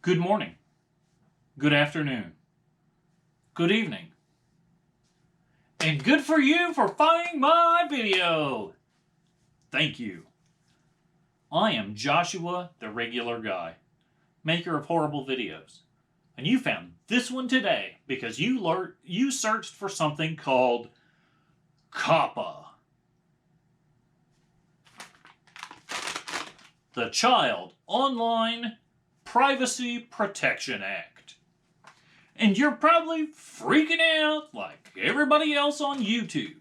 Good morning, good afternoon, good evening, and good for you for finding my video. Thank you. I am Joshua, the regular guy, maker of horrible videos. And you found this one today because you searched for something called COPPA. The Child Online Privacy Protection Act. And you're probably freaking out like everybody else on YouTube.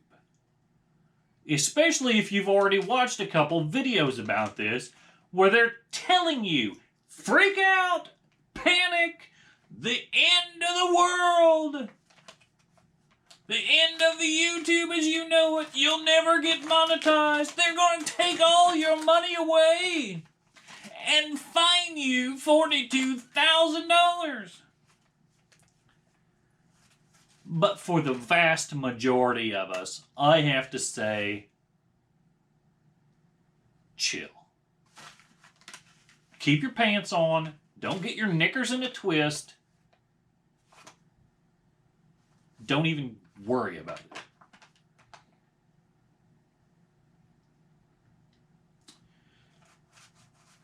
Especially if you've already watched a couple videos about this where they're telling you, freak out, panic, the end of the world. The end of the YouTube as you know it. You'll never get monetized. They're going to take all your money away and fine you $42,000. But for the vast majority of us, I have to say, chill. Keep your pants on. Don't get your knickers in a twist. Don't even worry about it.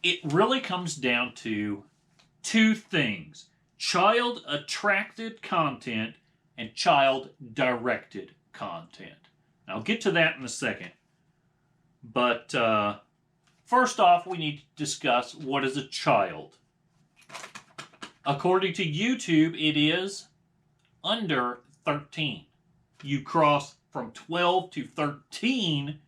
It really comes down to two things: child-attracted content and child-directed content. I'll get to that in a second. But first off, we need to discuss what is a child. According to YouTube, it is under 13. You cross from 12 to 13,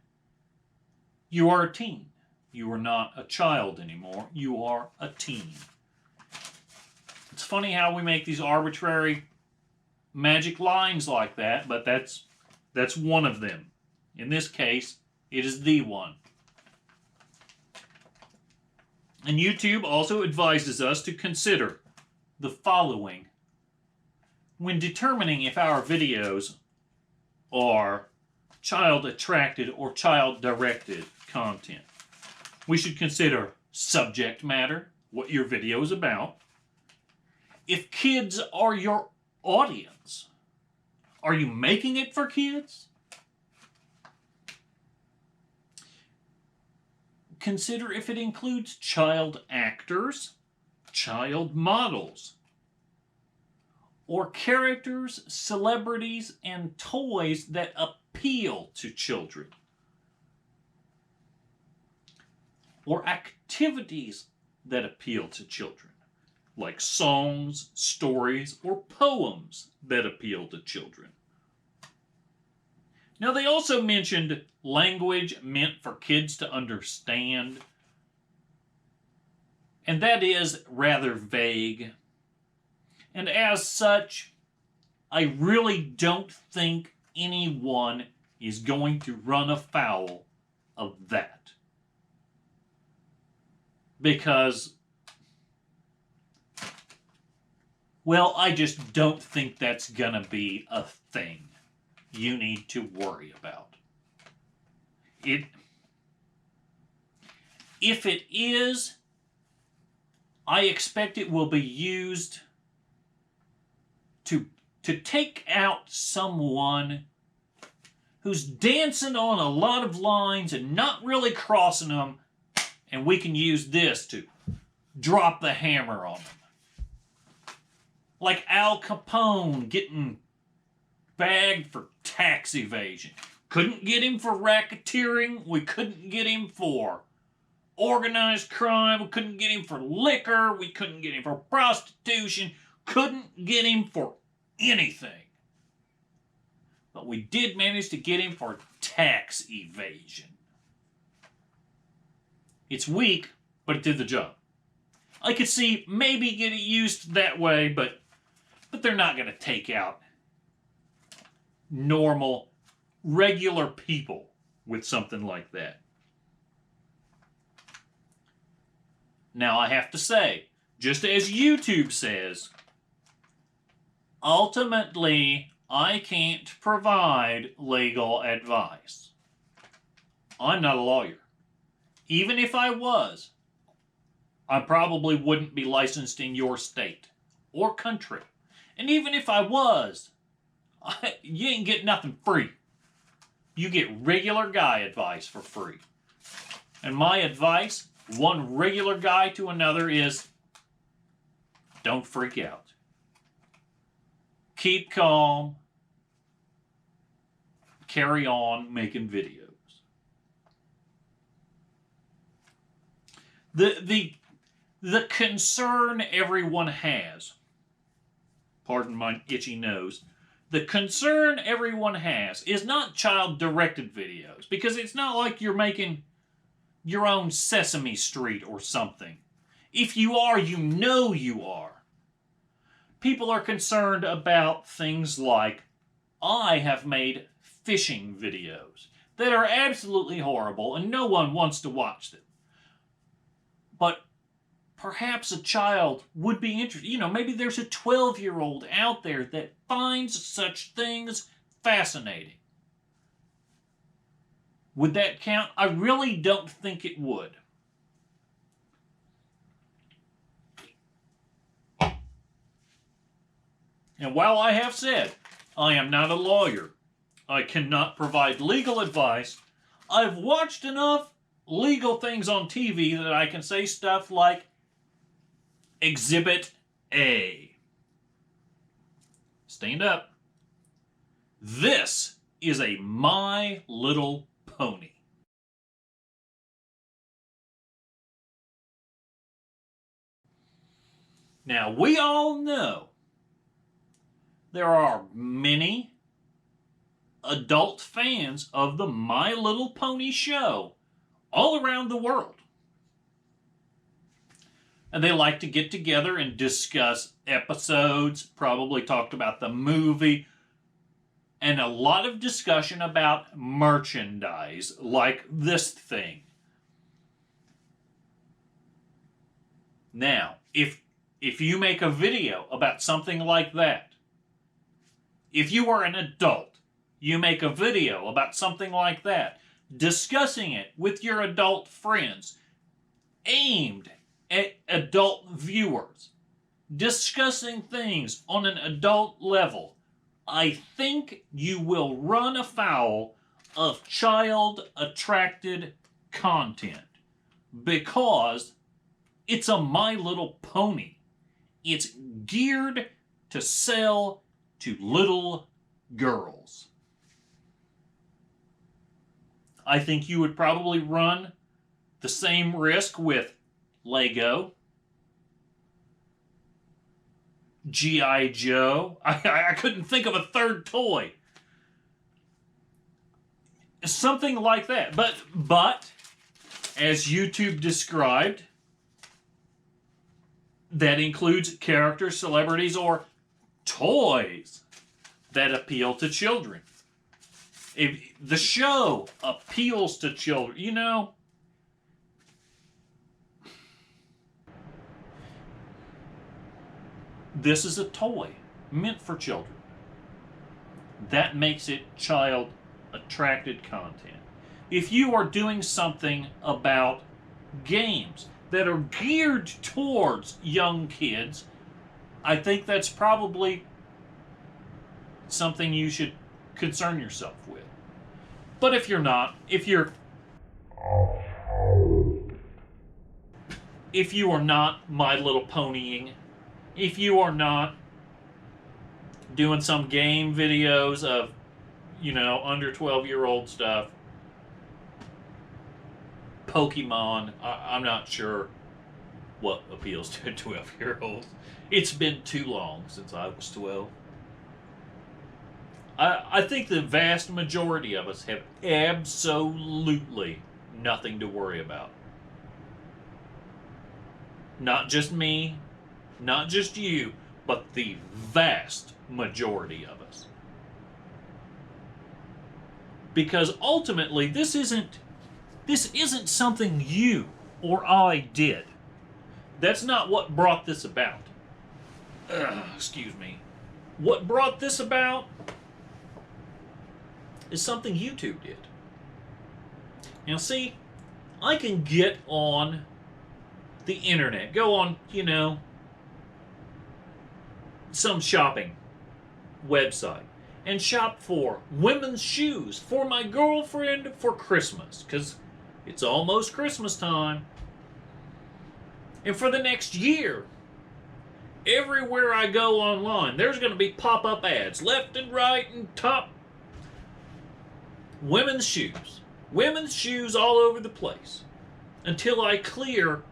you are a teen. You are not a child anymore. You are a teen. It's funny how we make these arbitrary magic lines like that, but that's one of them. In this case, it is the one. And YouTube also advises us to consider the following when determining if our videos are child-attracted or child-directed content. We should consider subject matter, what your video is about. If kids are your audience, are you making it for kids? Consider if it includes child actors, child models, or characters, celebrities, and toys that appeal to children, or activities that appeal to children, like songs, stories, or poems that appeal to children. Now, they also mentioned language meant for kids to understand, and that is rather vague. And as such, I really don't think anyone is going to run afoul of that. Because, well, I just don't think that's gonna be a thing you need to worry about. If it is, I expect it will be used to take out someone who's dancing on a lot of lines and not really crossing them, and we can use this to drop the hammer on them. Like Al Capone getting bagged for tax evasion. Couldn't get him for racketeering. We couldn't get him for organized crime. We couldn't get him for liquor. We couldn't get him for prostitution. Couldn't get him for anything. But we did manage to get him for tax evasion. It's weak, but it did the job. I could see maybe get it used that way, but they're not going to take out normal, regular people with something like that. Now, I have to say, just as YouTube says, ultimately, I can't provide legal advice. I'm not a lawyer. Even if I was, I probably wouldn't be licensed in your state or country. And even if I was, you ain't get nothing free. You get regular guy advice for free. And my advice, one regular guy to another, is don't freak out. Keep calm. Carry on making videos. The concern everyone has, pardon my itchy nose, the concern everyone has is not child-directed videos, because it's not like you're making your own Sesame Street or something. If you are, you know you are. People are concerned about things like, I have made fishing videos that are absolutely horrible and no one wants to watch them. But perhaps a child would be interested. You know, maybe there's a 12-year-old out there that finds such things fascinating. Would that count? I really don't think it would. And while I have said I am not a lawyer, I cannot provide legal advice, I've watched enough legal things on TV that I can say stuff like Exhibit A. Stand up. This is a My Little Pony. Now, we all know there are many adult fans of the My Little Pony show all around the world. And they like to get together and discuss episodes, probably talked about the movie, and a lot of discussion about merchandise, like this thing. Now, if you make a video about something like that, if you are an adult, you make a video about something like that, discussing it with your adult friends, aimed at adult viewers, discussing things on an adult level, I think you will run afoul of child-attracted content, because it's a My Little Pony. It's geared to sell to little girls. I think you would probably run the same risk with Lego, G.I. Joe. I couldn't think of a third toy. Something like that. But as YouTube described, that includes characters, celebrities, or toys that appeal to children. If the show appeals to children, you know, this is a toy meant for children. That makes it child-attracted content. If you are doing something about games that are geared towards young kids, I think that's probably something you should concern yourself with. But if you're not, if you are not My Little Ponying, if you are not doing some game videos of, you know, under 12-year-old stuff, Pokemon, I'm not sure what appeals to a 12-year-old. It's been too long since I was 12. I think the vast majority of us have absolutely nothing to worry about. Not just me, not just you, but the vast majority of us. Because ultimately, this isn't something you or I did. That's not what brought this about. Excuse me. What brought this about is something YouTube did. Now see, I can get on the internet. Go on, some shopping website and shop for women's shoes for my girlfriend for Christmas, because it's almost Christmas time. And for the next year, everywhere I go online, there's going to be pop-up ads left and right and top. Women's shoes. Women's shoes all over the place. Until I clear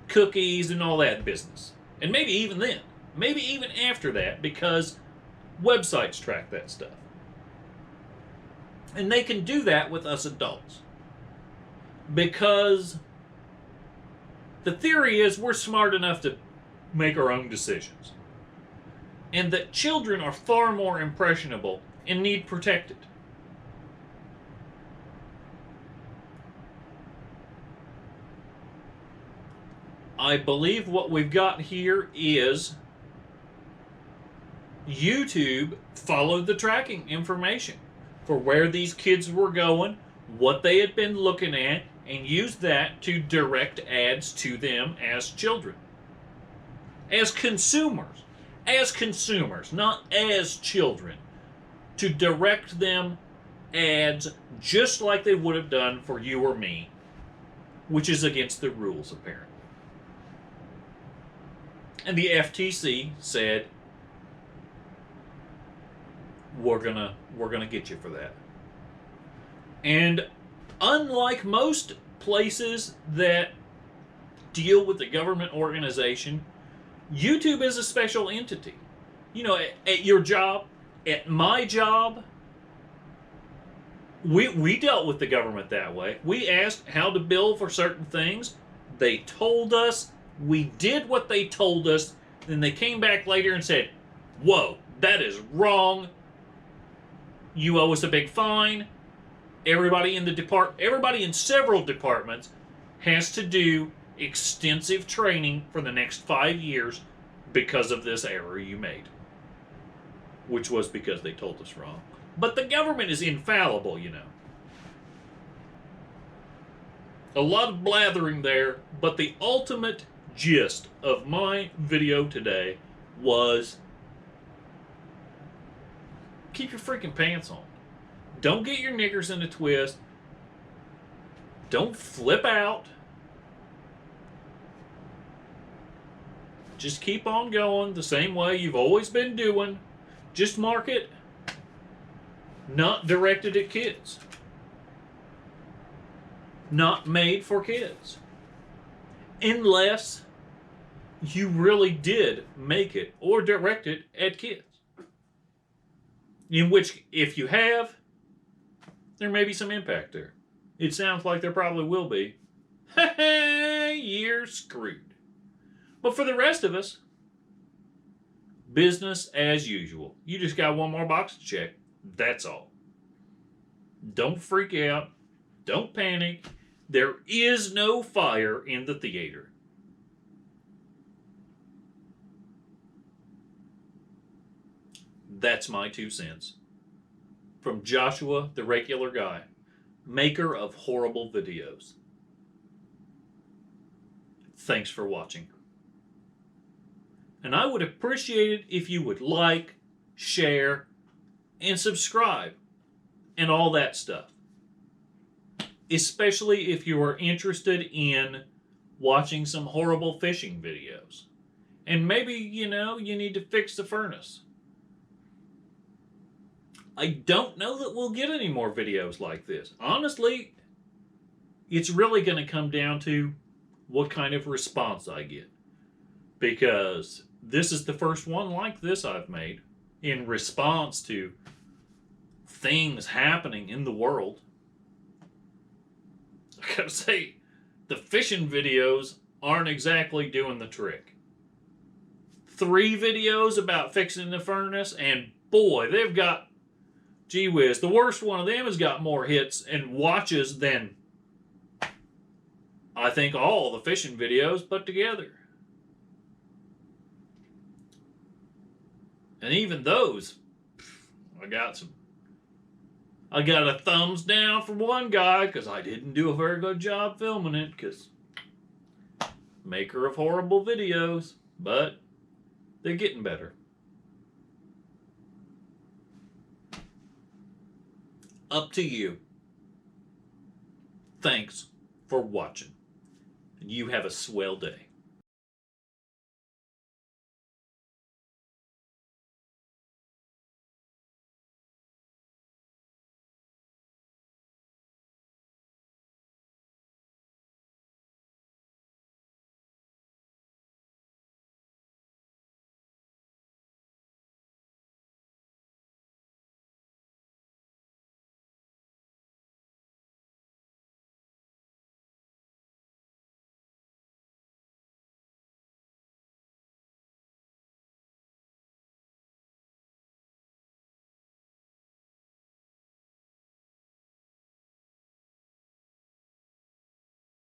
cookies and all that business. And maybe even then. Maybe even after that, because websites track that stuff. And they can do that with us adults. Because the theory is we're smart enough to make our own decisions. And that children are far more impressionable and need protected. I believe what we've got here is YouTube followed the tracking information for where these kids were going, what they had been looking at, and used that to direct ads to them as children. As consumers, not as children, to direct them ads just like they would have done for you or me, which is against the rules apparently. And the FTC said, we're gonna get you for that. And unlike most places that deal with the government organization, YouTube is a special entity. At your job, at my job, we dealt with the government that way. We asked how to bill for certain things. They told us. We did what they told us. Then they came back later and said, whoa, that is wrong. You owe us a big fine. Everybody in several departments has to do extensive training for the next 5 years because of this error you made. Which was because they told us wrong. But the government is infallible, A lot of blathering there, but the ultimate gist of my video today was keep your freaking pants on. Don't get your knickers in a twist. Don't flip out. Just keep on going the same way you've always been doing. Just mark it not directed at kids. Not made for kids. Unless you really did make it or direct it at kids. In which, if you have, there may be some impact there. It sounds like there probably will be. You're screwed. But for the rest of us, business as usual. You just got one more box to check. That's all. Don't freak out. Don't panic. There is no fire in the theater. That's my 2 cents. From Joshua, the regular guy, maker of horrible videos. Thanks for watching. And I would appreciate it if you would like, share, and subscribe, and all that stuff. Especially if you are interested in watching some horrible fishing videos. And maybe, you need to fix the furnace. I don't know that we'll get any more videos like this. Honestly, it's really going to come down to what kind of response I get. Because this is the first one like this I've made in response to things happening in the world. I gotta say, the fishing videos aren't exactly doing the trick. 3 videos about fixing the furnace, and boy, they've got, gee whiz, the worst one of them has got more hits and watches than I think all the fishing videos put together. And even those, I got a thumbs down from one guy because I didn't do a very good job filming it, because maker of horrible videos, but they're getting better. Up to you. Thanks for watching. And you have a swell day.